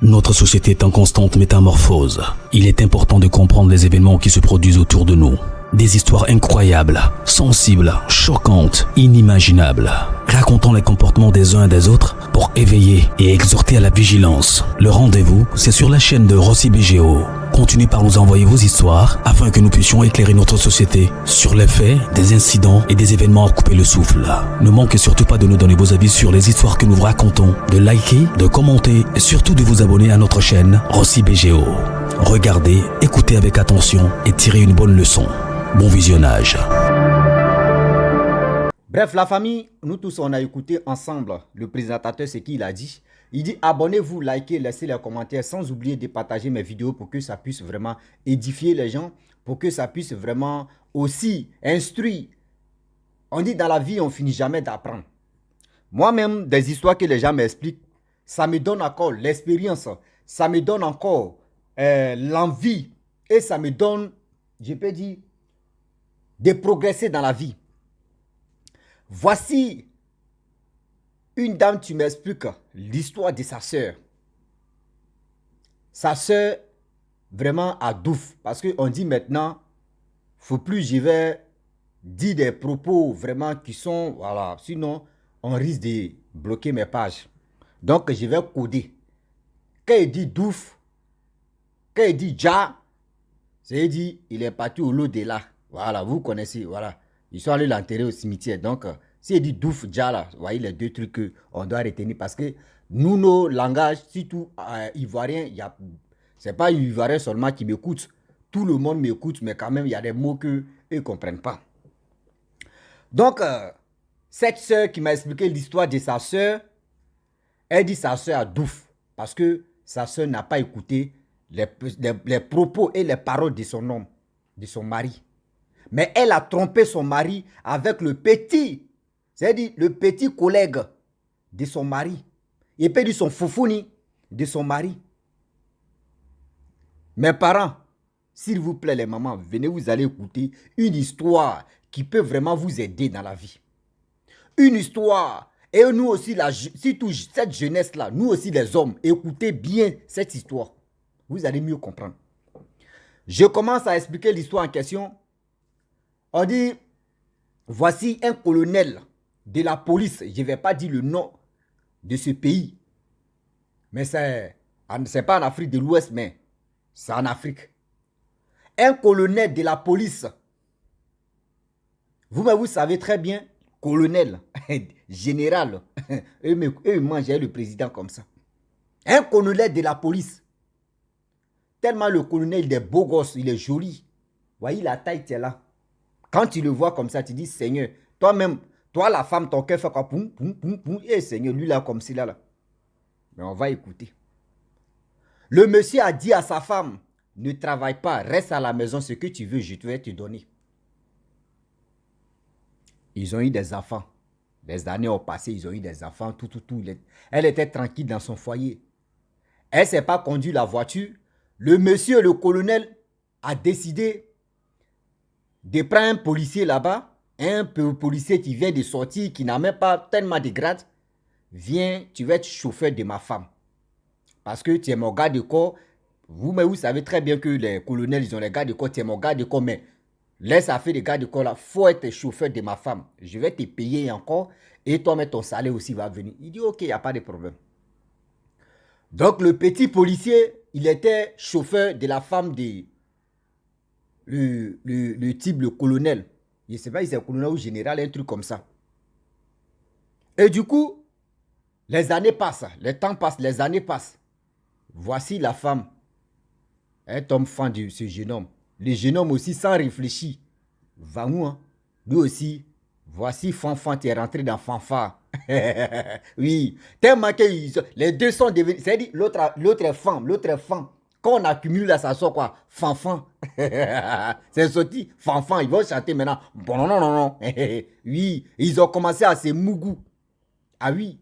Notre société est en constante métamorphose. Il est important de comprendre les événements qui se produisent autour de nous. Des histoires incroyables, sensibles, choquantes, inimaginables. Racontant les comportements des uns et des autres pour éveiller et exhorter à la vigilance. Le rendez-vous, c'est sur la chaîne de Rossi BGO. Continuez par nous envoyer vos histoires afin que nous puissions éclairer notre société sur les faits, des incidents et des événements à couper le souffle. Ne manquez surtout pas de nous donner vos avis sur les histoires que nous vous racontons, de liker, de commenter et surtout de vous abonner à notre chaîne Rossi BGO. Regardez, écoutez avec attention et tirez une bonne leçon. Bon visionnage. Bref, la famille, nous tous, on a écouté ensemble le présentateur, ce qu'il a dit. Il dit abonnez-vous, likez, laissez les commentaires sans oublier de partager mes vidéos pour que ça puisse vraiment édifier les gens, pour que ça puisse vraiment aussi instruire. On dit dans la vie, on finit jamais d'apprendre. Moi-même, des histoires que les gens m'expliquent, ça me donne encore l'expérience, ça me donne encore l'envie et ça me donne, je peux dire, de progresser dans la vie. Voici une dame, tu m'expliques l'histoire de sa sœur. Sa sœur, vraiment à douf. Parce qu'on dit maintenant, faut plus je vais dire des propos vraiment qui sont, voilà, sinon on risque de bloquer mes pages. Donc je vais coder. Quand il dit douf, quand il dit ja, c'est-à-dire il est parti au lot de là. Voilà, vous connaissez, voilà. Ils sont allés l'enterrer au cimetière. Donc, s'il dit douf, dja, là, vous voyez les deux trucs qu'on doit retenir. Parce que nous, nos langages, surtout ivoiriens, ce n'est pas ivoirien seulement qui m'écoute. Tout le monde m'écoute, mais quand même, il y a des mots qu'eux ne comprennent pas. Donc, cette soeur qui m'a expliqué l'histoire de sa soeur, elle dit sa soeur a douf. Parce que sa soeur n'a pas écouté les propos et les paroles de son homme, de son mari. Mais elle a trompé son mari avec le petit, c'est-à-dire le petit collègue de son mari. Il peut dire son foufouni de son mari. Mes parents, s'il vous plaît les mamans, venez, vous allez écouter une histoire qui peut vraiment vous aider dans la vie. Une histoire. Et nous aussi, surtout cette jeunesse-là, nous aussi les hommes, écoutez bien cette histoire. Vous allez mieux comprendre. Je commence à expliquer l'histoire en question. On dit, voici un colonel de la police, je ne vais pas dire le nom de ce pays, mais c'est pas en Afrique de l'Ouest, mais c'est en Afrique. Un colonel de la police, vous savez très bien, colonel, général, eux mangeaient le président comme ça. Un colonel de la police, tellement le colonel il est beau gosse, il est joli, voyez la taille qui est là. Quand tu le vois comme ça, tu dis, Seigneur, toi-même, toi la femme, ton cœur fait quoi? Poum, poum, poum, poum. Et Seigneur, lui là, comme cela là. Mais on va écouter. Le monsieur a dit à sa femme, ne travaille pas, reste à la maison, ce que tu veux, je vais te donner. Ils ont eu des enfants. Les années ont passé, ils ont eu des enfants, tout. Elle était tranquille dans son foyer. Elle ne s'est pas conduit la voiture. Le monsieur, le colonel, a décidé de prendre un policier là-bas, un policier qui vient de sortir, qui n'a même pas tellement de grade. Viens, tu vas être chauffeur de ma femme. Parce que tu es mon garde de corps. Vous savez très bien que les colonels, ils ont les gardes de corps, tu es mon garde de corps, mais laisse affaire des gardes de corps là, il faut être chauffeur de ma femme. Je vais te payer encore et toi, mais ton salaire aussi va venir. Il dit, ok, il n'y a pas de problème. Donc, le petit policier, il était chauffeur de la femme de le type, le colonel. Je ne sais pas si c'est colonel ou général, un truc comme ça. Et du coup, les années passent, le temps passe, les années passent. Voici la femme. Elle tombe fan de ce jeune homme. Le jeune homme aussi, sans réfléchir, va où, hein? Lui aussi, voici Fanfan, tu es rentré dans Fanfare. Oui, tellement que les deux sont devenus, c'est-à-dire l'autre est femme, l'autre est femme. Quand on accumule là, ça sort quoi? Fanfan. C'est sorti, Fanfan, ils vont chanter maintenant. Bon, non, non, non, non. Oui, ils ont commencé à se mougou. Ah oui.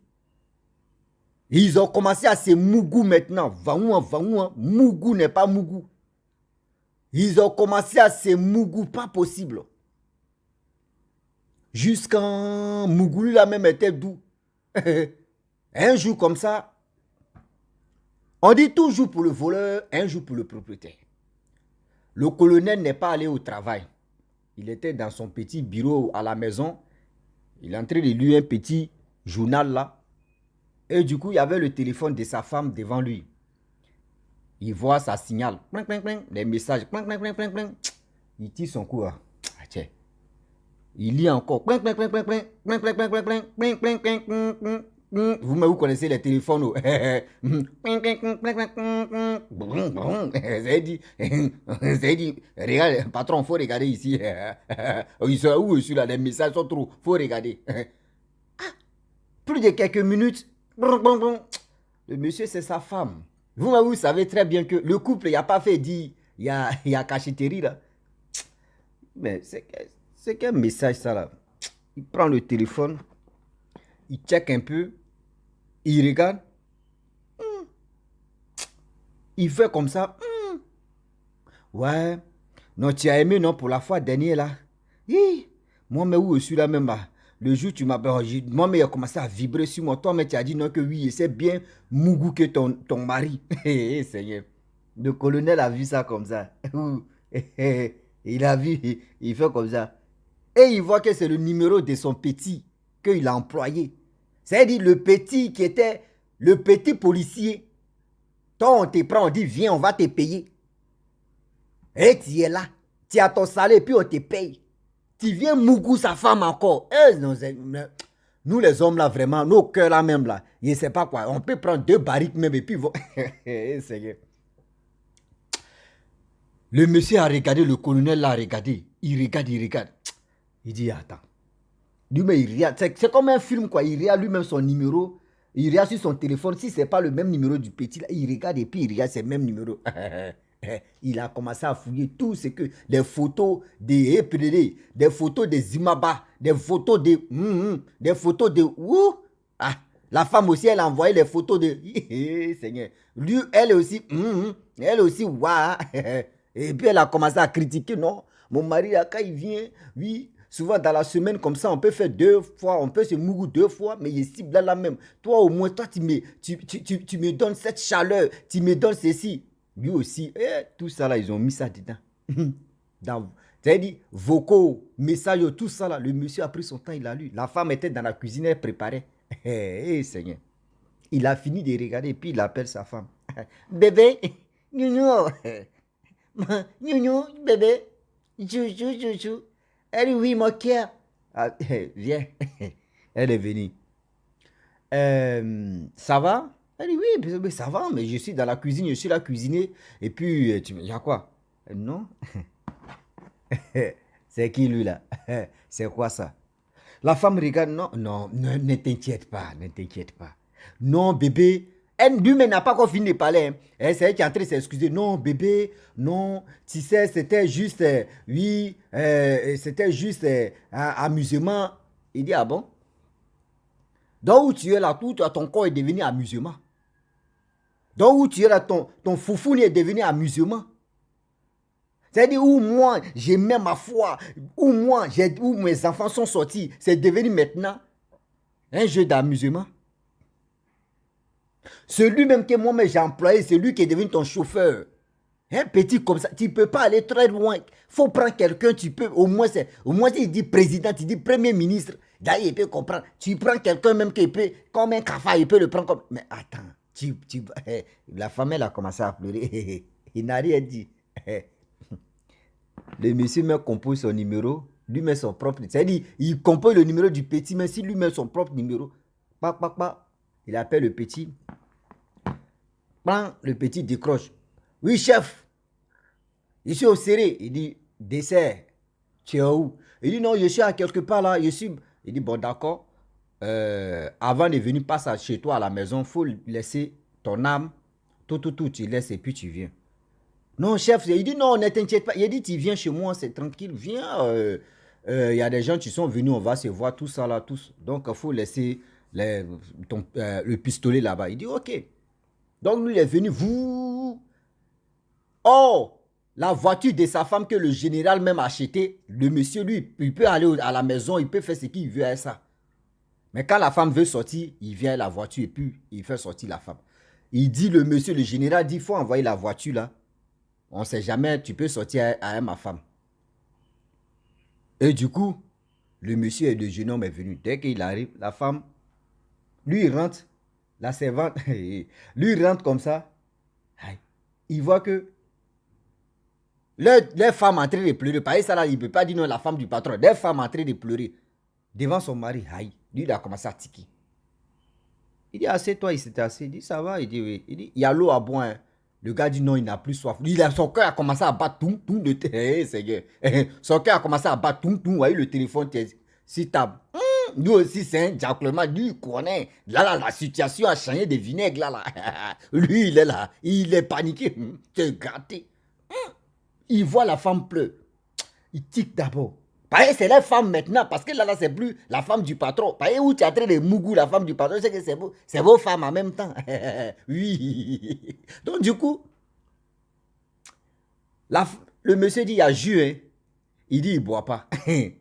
Ils ont commencé à se mougou maintenant. Va où, Mougou n'est pas mougou. Ils ont commencé à se mougou, pas possible. Jusqu'en Mougou, là même était doux. Un jour comme ça, On dit toujours pour le voleur, un jour pour le propriétaire. Le colonel n'est pas allé au travail. Il était dans son petit bureau à la maison. Il est en train de lire un petit journal là. Et du coup, il y avait le téléphone de sa femme devant lui. Il voit ça signale. Les messages. Il tire son cou. Il lit encore. Vous connaissez les téléphones. C'est dit, regarde, patron, il faut regarder ici. Ils sont où celui-là? Les messages sont trop. Il faut regarder. Plus de quelques minutes. Le monsieur, c'est sa femme. Vous savez très bien que le couple, il n'y a pas fait dire, il y a cachetterie là. Mais c'est quel message ça là? Il prend le téléphone, il check un peu, il regarde, il fait comme ça. Ouais, non, tu as aimé non pour la fois dernière là. Moi, mais où je suis là même là? Le jour où tu m'as... Moi, mais il a commencé à vibrer sur moi. Toi, mais tu as dit non que oui, c'est bien Mougou que ton mari. Seigneur. Le colonel a vu ça comme ça. Il a vu, il fait comme ça. Et il voit que c'est le numéro de son petit qu'il a employé. C'est-à-dire le petit qui était le petit policier. Toi, on te prend, on dit viens, on va te payer. Et tu es là. Tu as ton salaire et puis on te paye. Tu viens Mougou sa femme encore. Nous les hommes là vraiment, nos cœurs là même là, je ne sais pas quoi. On peut prendre 2 barriques même et puis... Le monsieur a regardé, le colonel l'a regardé. Il regarde. Il dit attends. Lui-même il regarde. C'est comme un film quoi. Il regarde lui-même son numéro. Il regarde sur son téléphone. Si ce n'est pas le même numéro du petit là, il regarde et puis il regarde ses mêmes numéros. Il a commencé à fouiller tout ce que les photos des EPD, des photos des Zimaba, des photos des photos de la femme aussi elle a envoyé les photos de Seigneur. Lui elle aussi waouh. Et puis elle a commencé à critiquer non, mon mari là quand il vient, oui, souvent dans la semaine comme ça on peut faire 2 fois, on peut se mourir 2 fois, mais il cible là même. Toi au moins toi tu me donnes cette chaleur, tu me donnes ceci. Lui aussi, tout ça là, ils ont mis ça dedans. C'est-à-dire, vocaux, messages, tout ça là, le monsieur a pris son temps, il a lu. La femme était dans la cuisine, elle préparait. Seigneur. Il a fini de regarder et puis il appelle sa femme. Bébé, Nounou, Nounou, bébé, chou. Elle dit oui, mon cœur. Viens. Elle est venue. Ça va? Elle dit oui, ça va, mais je suis dans la cuisine, je suis là cuisiner. Et puis, tu me dis quoi? Non. C'est qui lui là? C'est quoi ça? La femme regarde, non, ne t'inquiète pas. Non, bébé. Elle lui-même n'a pas encore fini de parler. Hein. C'est elle qui est en train de s'excuser. Non, bébé, non, tu sais, c'était juste, c'était juste un amusement. Il dit, ah bon? Donc où tu es là, tout ton corps est devenu amusement. Donc où tu es là, ton foufoune est devenu amusement. C'est-à-dire où moi, j'ai mis ma foi, où mes enfants sont sortis, c'est devenu maintenant un jeu d'amusement. Celui même que moi j'ai employé, c'est lui qui est devenu ton chauffeur. Un petit comme ça, tu ne peux pas aller très loin. Il faut prendre quelqu'un, tu peux, au moins il dit président, il dit premier ministre. D'ailleurs, il peut comprendre. Tu prends quelqu'un même qui peut, comme un cafard, il peut le prendre comme... Mais attends, la femme, elle a commencé à pleurer. Il n'a rien dit. Le monsieur me compose son numéro, lui met son propre... C'est-à-dire, il compose le numéro du petit, mais si lui met son propre numéro, il appelle le petit. Le petit décroche. Oui, chef. Je suis au serré. Il dit, dessert. Tu es où? Il dit, non, je suis à quelque part là. Il dit, bon, d'accord. Avant de venir passer chez toi à la maison, il faut laisser ton âme. Tout, tu laisses et puis tu viens. Non, chef, il dit, non, ne t'inquiète pas. Il dit, tu viens chez moi, c'est tranquille. Viens. Il y a des gens qui sont venus, on va se voir, tout ça là, tous. Donc, il faut laisser le pistolet là-bas. Il dit, ok. Donc, lui, il est venu, Oh, la voiture de sa femme que le général même a acheté, le monsieur, lui, il peut aller à la maison, il peut faire ce qu'il veut avec ça. Mais quand la femme veut sortir, il vient à la voiture et puis il fait sortir la femme. Il dit, le monsieur, le général dit, il faut envoyer la voiture là. On ne sait jamais, tu peux sortir à ma femme. Et du coup, le monsieur et le jeune homme est venu. Dès qu'il arrive, la femme, lui, il rentre, la servante, lui, il rentre comme ça. Il voit que les femmes en train de pleurer. Par ça, là, il ne peut pas dire non, la femme du patron. Les femmes en train de pleurer devant son mari. Lui, il a commencé à tiquer. Il dit, assieds-toi, il s'était assis. Il dit, ça va? Il dit, oui. Il dit, il y a l'eau à boire. Hein. Le gars dit, non, il n'a plus soif. Son cœur a commencé à battre tout. Son cœur a commencé à battre tout. Vous voyez, le téléphone, si table. Nous aussi, c'est un jacquement. Lui, il connaît. Là, la situation a changé de vinaigre. Là. Lui, il est là. Il est paniqué. T'es gâté. Il voit la femme pleurer. Il tique d'abord. C'est la femme maintenant, parce que là, c'est plus la femme du patron. Où tu as traité de Mougou, la femme du patron, c'est que c'est vos femmes en même temps. Oui. Donc, du coup, le monsieur dit, il y a jus, hein. Il dit, il ne boit pas. Il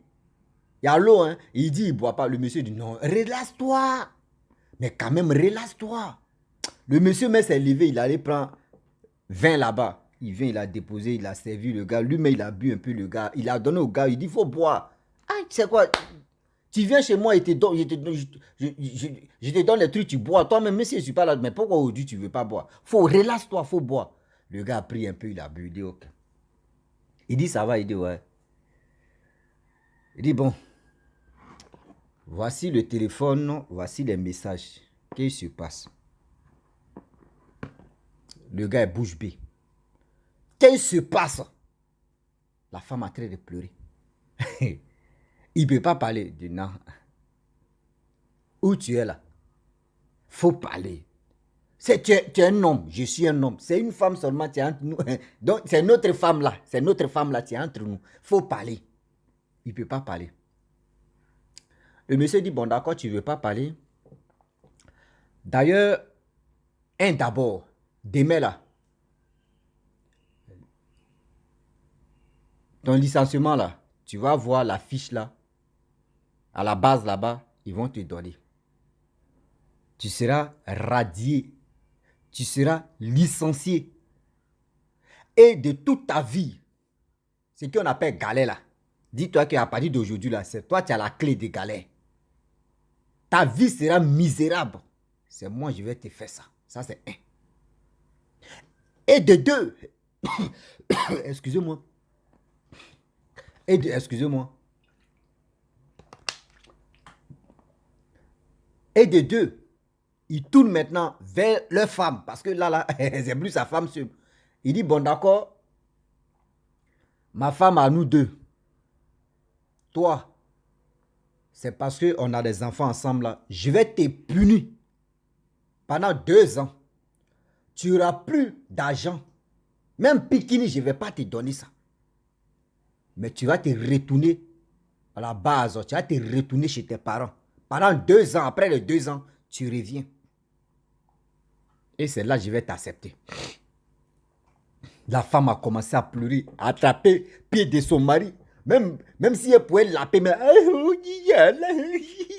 y a l'eau, hein. Il dit, il ne boit pas. Le monsieur dit, non, relaxe-toi. Mais quand même, relaxe-toi. Le monsieur même s'est levé, il allait prendre 20 là-bas. Il vient, il a déposé, il a servi le gars. Lui-même, il a bu un peu le gars. Il a donné au gars, il dit, il faut boire. Ah, tu sais quoi? Tu viens chez moi, je te donne les trucs, tu bois. Toi-même, même si je ne suis pas là, mais pourquoi aujourd'hui tu ne veux pas boire? Relaxe-toi, il faut boire. Le gars a pris un peu, il a bu, il dit, ok. Il dit, ça va, il dit, ouais. Il dit, bon, voici le téléphone, voici les messages. Qu'est-ce qui se passe? Le gars est bouche bée. Qu'est-ce qui se passe? La femme a train de pleurer. Il ne peut pas parler. Il dit non. Où tu es là? Faut parler. Tu es un homme, je suis un homme. C'est une femme seulement, tu es entre nous. Donc, c'est notre femme là. C'est notre femme là, tu es entre nous. Faut parler. Il ne peut pas parler. Le monsieur dit, bon d'accord, tu ne veux pas parler. D'ailleurs, d'abord, demain là, ton licenciement là, tu vas voir la fiche là, à la base là-bas, ils vont te donner. Tu seras radié, tu seras licencié. Et de toute ta vie, ce qu'on appelle galère là, dis-toi qu'à partir d'aujourd'hui là, c'est toi qui as la clé des galères. Ta vie sera misérable. C'est moi, je vais te faire ça. Ça, c'est un. Et de deux, excusez-moi. Excusez-moi. Et de deux, il tourne maintenant vers leur femme. Parce que là, c'est plus sa femme. Il dit, bon d'accord, ma femme à nous deux. Toi, c'est parce qu'on a des enfants ensemble là. Je vais te punir. Pendant 2 ans, tu n'auras plus d'argent. Même Pikini, je ne vais pas te donner ça. Mais tu vas te retourner à la base. Tu vas te retourner chez tes parents. Pendant 2 ans, après les 2 ans, tu reviens. Et c'est là que je vais t'accepter. La femme a commencé à pleurer, à attraper le pied de son mari. Même si elle pouvait l'appeler, mais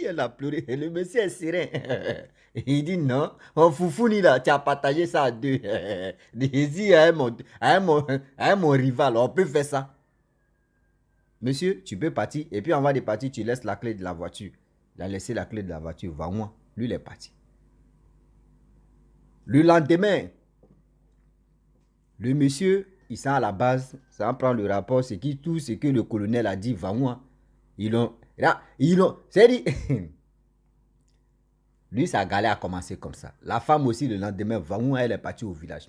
elle a pleuré. Et le monsieur est serein. Il dit non, on foufouni là, tu as partagé ça à 2. Dis à mon rival, on peut faire ça. Monsieur, tu peux partir. Et puis avant de partir, tu laisses la clé de la voiture. Il a laissé la clé de la voiture. Va moi. Lui, il est parti. Le lendemain, le monsieur, il sent à la base, ça prend le rapport, c'est qui tout ce que le colonel a dit, va moi. Ils l'ont, c'est dit. Lui, sa galère a commencé comme ça. La femme aussi, le lendemain, va moi, elle est partie au village.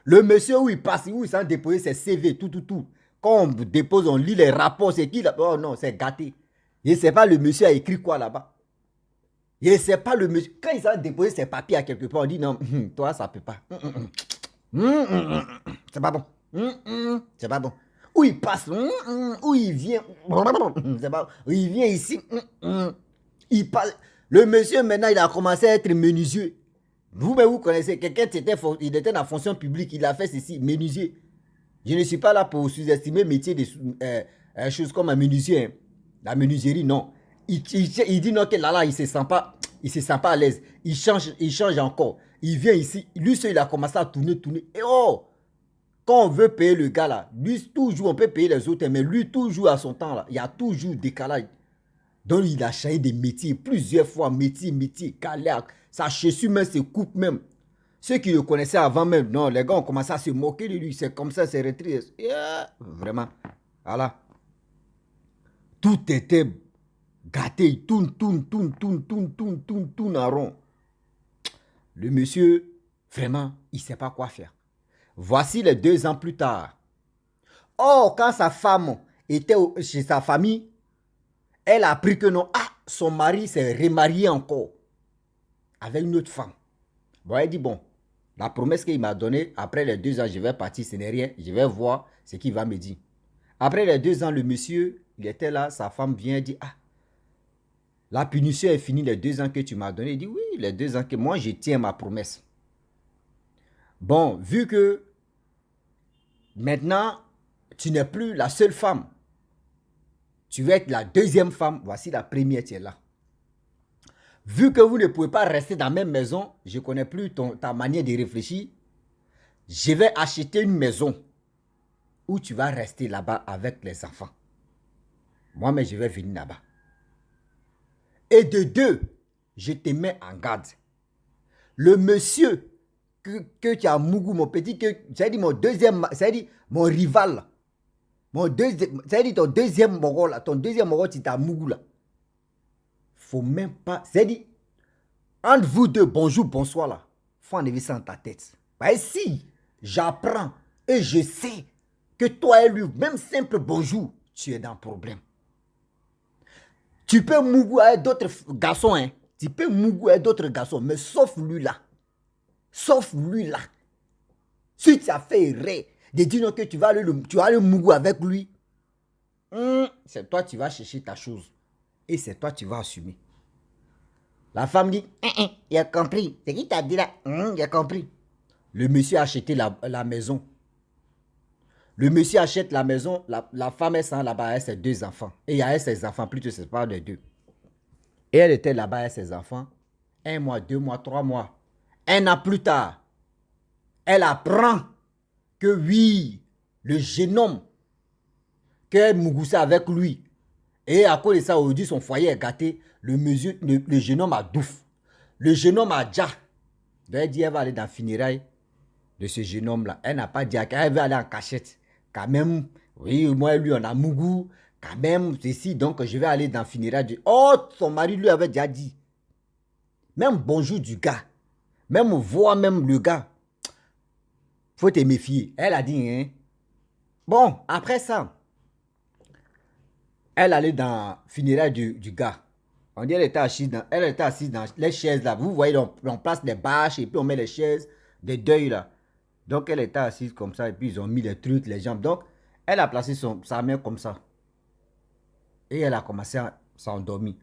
Le monsieur où il passe, où il s'en déposer ses CV, tout. Quand on dépose, on lit les rapports, c'est qui là? Oh non, c'est gâté. Je ne sais pas le monsieur a écrit quoi là-bas. Je ne sais pas le monsieur. Quand il s'en déposer ses papiers à quelque part, on dit non, toi, ça ne peut pas. C'est pas bon. C'est pas bon. Où il passe, où il vient, c'est pas bon. Il vient ici, il passe. Le monsieur maintenant il a commencé à être menuisier. Vous connaissez quelqu'un il était dans la fonction publique, il a fait ceci, menuisier. Je ne suis pas là pour sous-estimer le métier de choses comme un menuisier. Hein. La menuiserie, non. Il dit non que là, il se sent pas à l'aise. Il change encore. Il vient ici, lui seul, il a commencé à tourner. Et oh, quand on veut payer le gars là, lui toujours, on peut payer les autres, mais lui toujours à son temps là, il y a toujours décalage. Donc il a changé de métier plusieurs fois, métier, galère. Sa chaussure même se coupe même. Ceux qui le connaissaient avant même, non, les gars ont commencé à se moquer de lui. C'est comme ça, c'est retraité. Vraiment. Voilà. Tout était gâté. Il tourne en rond. Le monsieur, vraiment, il ne sait pas quoi faire. Voici les 2 ans plus tard. Oh, quand sa femme était chez sa famille, elle a appris que non, son mari s'est remarié encore avec une autre femme. Bon, elle dit, bon, la promesse qu'il m'a donnée, après les 2 ans, je vais partir, ce n'est rien, je vais voir ce qu'il va me dire. Après les 2 ans, le monsieur, il était là, sa femme vient et dit, la punition est finie, les 2 ans que tu m'as donné. Il dit, oui, les 2 ans que moi, je tiens ma promesse. Bon, vu que maintenant, tu n'es plus la seule femme, tu vas être la 2e femme, voici la première, tu es là. Vu que vous ne pouvez pas rester dans la même maison, je ne connais plus ta manière de réfléchir, je vais acheter une maison où tu vas rester là-bas avec les enfants. Moi, mais je vais venir là-bas. Et de 2, je te mets en garde. Le monsieur que tu as mougou, mon petit, c'est-à-dire mon deuxième, c'est-à-dire mon rival, c'est-à-dire ton deuxième moro là, tu t'as mougou là. Faut même pas, c'est-à-dire, entre vous deux, bonjour, bonsoir là, faut enlever ça dans ta tête. Bah, si j'apprends et je sais que toi et lui, même simple bonjour, tu es dans le problème. Tu peux mougou avec d'autres garçons, hein. Tu peux mougou avec d'autres garçons, mais sauf lui là. Sauf lui là. Si tu as fait erreur de dire non que tu vas aller mougou avec lui, c'est toi qui vas chercher ta chose. Et c'est toi qui vas assumer. La femme dit, il a compris. C'est qui t'a dit là? Il a compris. Le monsieur a acheté la maison. Le monsieur achète la maison, la femme est sans là-bas avec ses 2 enfants. Et il y a ses enfants, plutôt c'est pas de 2. Et elle était là-bas avec ses enfants. 1 mois, 2 mois, 3 mois. 1 an plus tard, elle apprend que oui, le jeune homme qu'elle mougoussait avec lui, et à cause de ça, aujourd'hui, son foyer est gâté, le jeune homme a douf. Le jeune homme a déjà. Elle dit elle va aller dans le funérail de ce jeune homme-là. Elle n'a pas dit qu'elle veut aller en cachette. Quand même, oui, moi et lui, on a mougou. Quand même, ceci, donc je vais aller dans le funérail. Oh, son mari lui avait déjà dit. Même bonjour du gars. Même voir même le gars. Faut te méfier. Elle a dit, hein. Bon, après ça, elle allait dans le funérail du gars. On dit elle était assise dans les chaises là. Vous voyez, on place des bâches et puis on met les chaises de deuil là. Donc elle était assise comme ça et puis ils ont mis les trucs, les jambes. Donc elle a placé sa main comme ça. Et elle a commencé à s'endormir.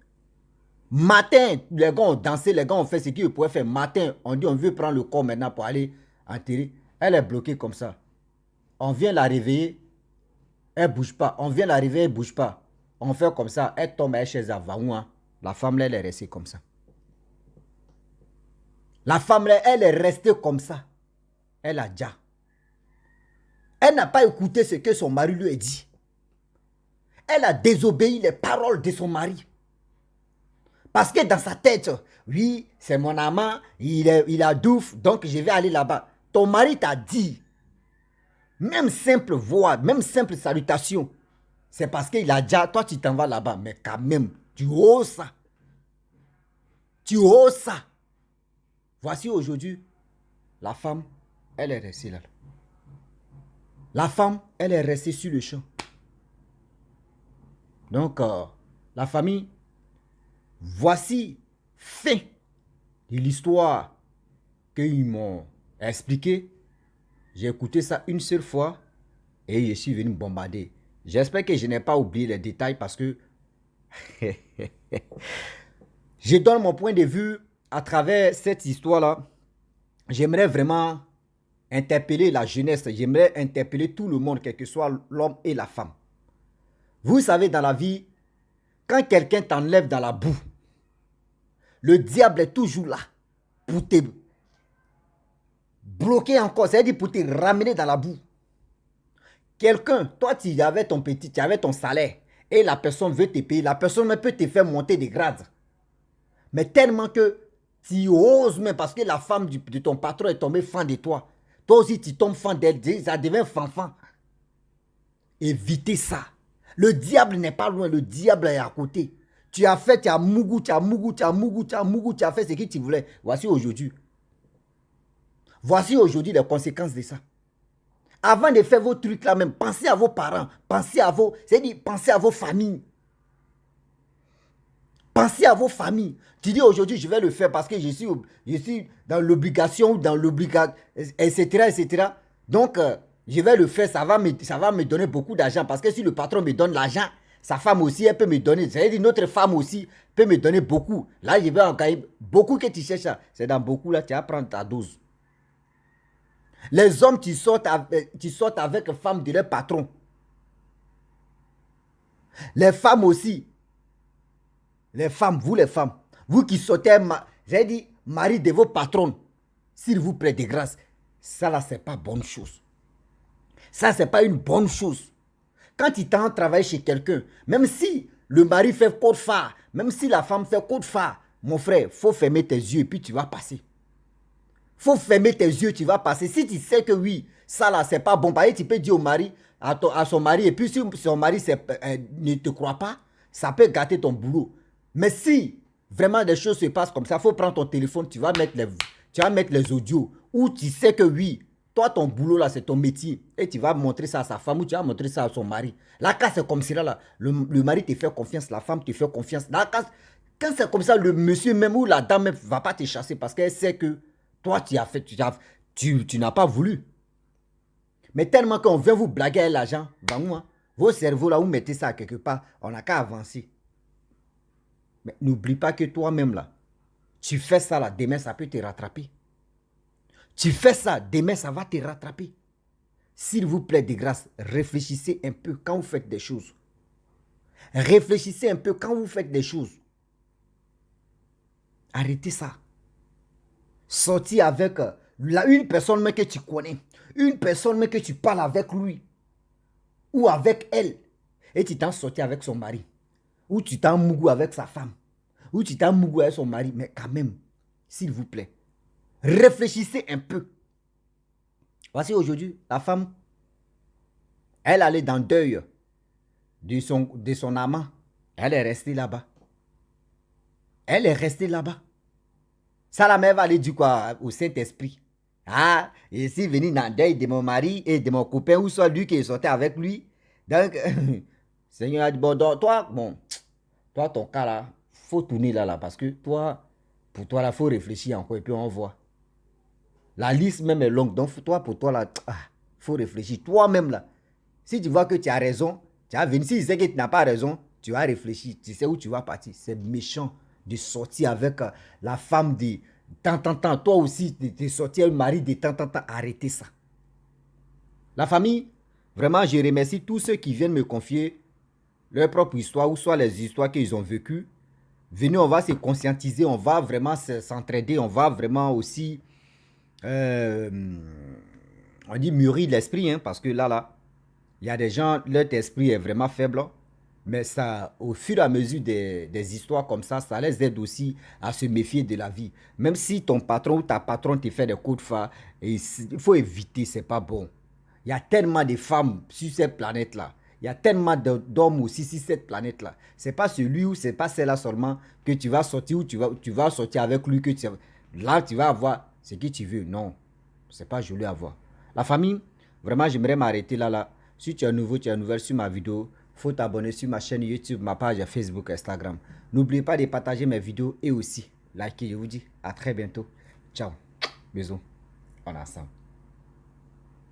Matin, les gars ont dansé, les gars ont fait ce qu'ils pouvaient faire. Matin, on dit on veut prendre le corps maintenant pour aller enterrer. Elle est bloquée comme ça. On vient la réveiller, elle ne bouge pas. On vient la réveiller, elle ne bouge pas. On fait comme ça, elle tombe à la chaise à Vaoua. La femme, elle est restée comme ça. La femme, elle est restée comme ça. Elle a déjà. Elle n'a pas écouté ce que son mari lui a dit. Elle a désobéi les paroles de son mari. Parce que dans sa tête, oui, c'est mon amant, il a douf, donc je vais aller là-bas. Ton mari t'a dit, même simple voix, même simple salutation, c'est parce qu'il a déjà, toi tu t'en vas là-bas, mais quand même, tu oses ça. Tu oses ça. Voici aujourd'hui, la femme, elle est restée là. La femme, elle est restée sur le champ. Donc, la famille, voici fin de l'histoire qu'ils m'ont expliqué. J'ai écouté ça une seule fois et je suis venu bombarder. J'espère que je n'ai pas oublié les détails parce que je donne mon point de vue à travers cette histoire-là. J'aimerais vraiment interpeller la jeunesse. J'aimerais interpeller tout le monde, quel que soit l'homme et la femme. Vous savez, dans la vie, quand quelqu'un t'enlève dans la boue, le diable est toujours là pour te bloquer encore, c'est-à-dire pour te ramener dans la boue. Quelqu'un, toi, tu avais ton petit, tu avais ton salaire, et la personne veut te payer, la personne même peut te faire monter des grades. Mais tellement que tu oses même, parce que la femme de ton patron est tombée fan de toi. Toi aussi, tu tombes fan d'elle, ça devient fan-fan. Évitez ça. Le diable n'est pas loin, le diable est à côté. Tu as fait, tu as mougou, tu as mougou, tu as mougou, tu as mougou, tu as fait ce que tu voulais. Voici aujourd'hui. Voici aujourd'hui les conséquences de ça. Avant de faire vos trucs là même, pensez à vos parents, pensez à vos familles. Pensez à vos familles. Tu dis aujourd'hui, je vais le faire parce que je suis dans l'obligation, etc., etc. Donc, je vais le faire, ça va me donner beaucoup d'argent. Parce que si le patron me donne l'argent, sa femme aussi, elle peut me donner. C'est-à-dire notre femme aussi peut me donner beaucoup. Là, je vais en gagner beaucoup que tu cherches. C'est dans beaucoup là, tu vas prendre ta dose. Les hommes, tu sortent avec femmes de leur patron. Les femmes aussi. Les femmes, vous qui sortez, j'ai dit, mari de vos patrons, s'il vous plaît, de grâce, ça là, c'est pas bonne chose. Ça, c'est pas une bonne chose. Quand tu t'en travailles chez quelqu'un, même si le mari fait code phare, même si la femme fait code phare, mon frère, faut fermer tes yeux et puis tu vas passer. Faut fermer tes yeux, tu vas passer. Si tu sais que oui, ça là, c'est pas bon, par exemple, tu peux dire au mari, à son mari, et puis si son mari ne te croit pas, ça peut gâter ton boulot. Mais si vraiment des choses se passent comme ça, il faut prendre ton téléphone, tu vas mettre les audios où tu sais que oui, toi ton boulot là c'est ton métier et tu vas montrer ça à sa femme ou tu vas montrer ça à son mari. Là quand c'est comme ça là, le mari te fait confiance, la femme te fait confiance. Là quand c'est comme ça, le monsieur même ou la dame même va pas te chasser parce qu'elle sait que toi tu n'as pas voulu. Mais tellement qu'on vient vous blaguer à l'argent, vos cerveaux là, vous mettez ça quelque part, on n'a qu'à avancer. Mais n'oublie pas que toi-même là, tu fais ça là, demain ça peut te rattraper. Tu fais ça, demain ça va te rattraper. S'il vous plaît, de grâce, réfléchissez un peu quand vous faites des choses. Réfléchissez un peu quand vous faites des choses. Arrêtez ça. Sortir avec une personne même que tu connais. Une personne même que tu parles avec lui. Ou avec elle. Et tu t'en sorti avec son mari. Ou tu t'en mougou avec sa femme. Ou tu t'en mougou avec son mari. Mais quand même, s'il vous plaît, réfléchissez un peu. Voici aujourd'hui, la femme, elle allait dans le deuil de son amant. Elle est restée là-bas. Elle est restée là-bas. Ça, la mère va aller dire quoi au Saint-Esprit? Ah, et si venir dans le deuil de mon mari et de mon copain, ou soit lui qui est sorti avec lui. Donc, Seigneur a dit, bon, toi, ton cas là, faut tourner là, parce que toi, pour toi là, faut réfléchir encore et puis on voit. La liste même est longue, donc pour toi là, faut réfléchir. Toi-même là, si tu vois que tu as raison, tu vas venir. Si tu sais que tu n'as pas raison, tu vas réfléchir, tu sais où tu vas partir. C'est méchant de sortir avec la femme de tant. Toi aussi, de sortir le mari de tant. Arrêtez ça. La famille, vraiment, je remercie tous ceux qui viennent me confier leur propre histoire ou soit les histoires qu'ils ont vécues. Venez, on va se conscientiser, on va vraiment s'entraider, on va vraiment aussi, on dit mûrir l'esprit, hein, parce que là, il y a des gens, leur esprit est vraiment faible, mais ça, au fur et à mesure des histoires comme ça les aide aussi à se méfier de la vie. Même si ton patron ou ta patronne te fait des coups de phare, il faut éviter, c'est pas bon. Il y a tellement de femmes sur cette planète-là. Il y a tellement d'hommes aussi sur cette planète-là. C'est pas celui ou c'est pas celle-là seulement que tu vas sortir ou tu vas sortir avec lui que là tu vas avoir ce que tu veux. Non, c'est pas joli à voir. La famille, vraiment j'aimerais m'arrêter là. Si tu es nouveau, tu es nouvelle sur ma vidéo, faut t'abonner sur ma chaîne YouTube, ma page Facebook, Instagram. N'oubliez pas de partager mes vidéos et aussi liker. Je vous dis à très bientôt. Ciao. Bisous. On est ensemble.